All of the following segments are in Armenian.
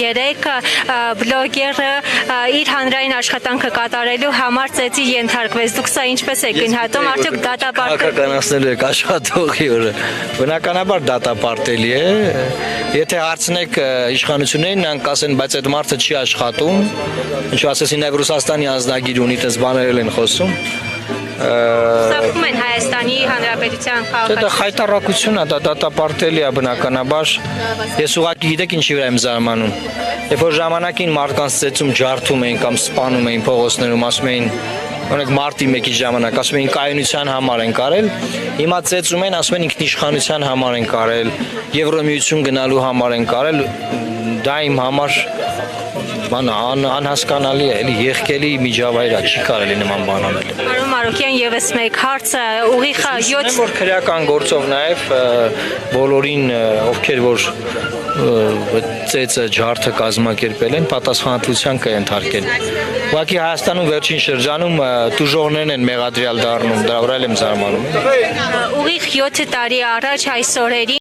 երեկ բլոգերը իր հանրային աշխատանքը կատարելու համար ծեծի ենթարկվեց։ Դուք սա ինչպես եք գնահատում, արդյոք դատապարտել Քաղաքականացնելու եք աշխատողի օրը։ Բնականաբար դատապարտելի է։ Եթե հարցնեք իշխանություններին, նրանք ասեն, բայց այդ մարդը չի աշխատում։ Ինչու ասեցին, նաև Ռուսաստանի ազնագիր ունի, տես բաներ են խոսում։ Սապում են Հայաստանի Հանրապետության քաղաքացիները։ Դա խայտառակություն է, դա դատապարտելի է բնականաբար։ Ես ուղղակի գիտեք ինչի վրա եմ զարմանում։ Երբ որ ժամանակին մարդկանց ծեծում ջարդում էին կամ սպանում էին փողոցներում, ասում էին, օրինակ մարտի 1-ի ժամանակ, ասում էին կայունության համար են կարել, հիմա ծեծում են, ասում են ինքնիշխանության համար են կարել, Եվրոմիություն գնալու համար են կարել, դա իմ համար անհասկանալի է, էլի եղկելի միջավայր է, չի կարելի նման բան անել։ Պարոն Մարոկյան, եւս մեկ հարցը ուղիղ 7 որ քրեական գործով նաև բոլորին ովքեր որ ծեծը ջարդը կազմակերպել են, պատասխանատվության կենթարկեն։ Ուղղակի Հայաստանում վերջին շրջանում տուժողներն են մեղադրյալ դառնում, դրա վրա եմ զարմանում։ ուղիղ 7 տարի առաջ այս օրերին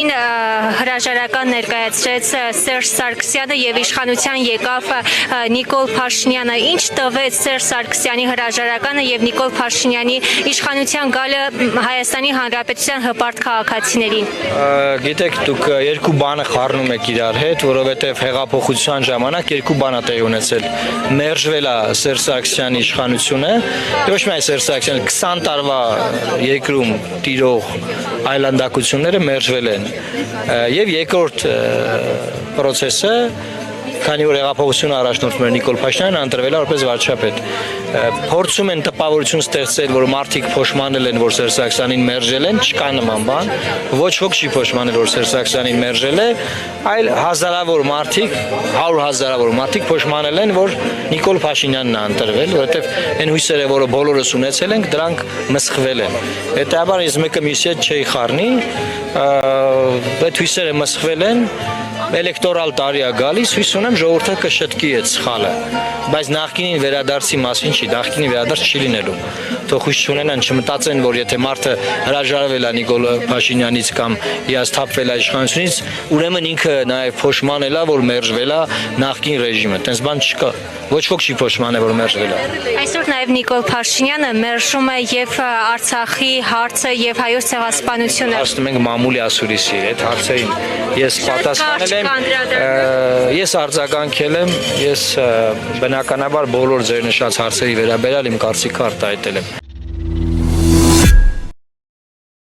հրաժարական ներկայացրեց Սերժ Սարգսյանը եւ իշխանության եկավ Նիկոլ Փաշինյանը։ Ինչ տվեց Սերժ Սարգսյանի հրաժարականը եւ Նիկոլ Փաշինյանի իշխանության գալը Հայաստանի Հանրապետության հպարտ քաղաքացիներին։ Գիտեք, դուք երկու բանը խառնում եք իրար հետ, որովհետեւ հեղափոխության ժամանակ երկու բան է տեղի ունեցել։ Մերժվել է Սերժ Սարգսյանի իշխանությունը, ոչ միայն Սերժ Սարգսյանը 20 տարվա երկրում տիրող այլանդակությունները մերժվել են։ Եվ երկրորդ process-ը, քանի որ հեղափոխությունը առաջնորդում էր Նիկոլ Փաշինյանը, ընտրվել է որպես վարչապետ։ Փորձում են տպավորություն ստեղծել, որ մարդիկ փոշմանել են, որ Սերժ Սարգսյանին մերժել են, չկա նման բան։ Ոչ ոք չի փոշմանել, որ Սերժ Սարգսյանին մերժել է, այլ հազարավոր մարդիկ, 100 հազարավոր մարդիկ փոշմանել են, որ Նիկոլ Փաշինյանն է ընտրվել, որովհետև այն հույսերը, որը բոլորս ունեցել ենք, դրանք մսխվել են։ Հետաբար ես մեկը մյուսի հետ չի խառնի, այդ հույսերը մսխվել են, էլեկտորալ տարի է գալիս, հույս ունեմ ժողովուրդը կշտկի այդ սխալը, բայց նախկինին վերադարձի մասին չի, նախկինի վերադարձ չի լինելու։ Թող հույս չունենան, չմտածեն, որ եթե մարդը հրաժարվել է Նիկոլ Փաշինյանից կամ հիասթափվել է իշխանությունից, ուրեմն ինքը նաև փոշմանել է, որ մերժվել է նախկին ռեժիմը։ Տենց բան չկա։ Ոչ ոք չի փոշմանել, որ մերժվել է։ Այսօր նաև Նիկոլ Փաշինյանը մերժում է եւ Արցախի հարցը եւ հայոց ցեղասպանությունը։ Ասում ենք մամուլի ասուրիսի այդ հարցերին ես պատասխանել եմ, ես արձագանքել եմ, ես բնականաբար բոլոր ձեր նշած հարցերի վերաբերյալ իմ կարծիքը արտահայտել եմ։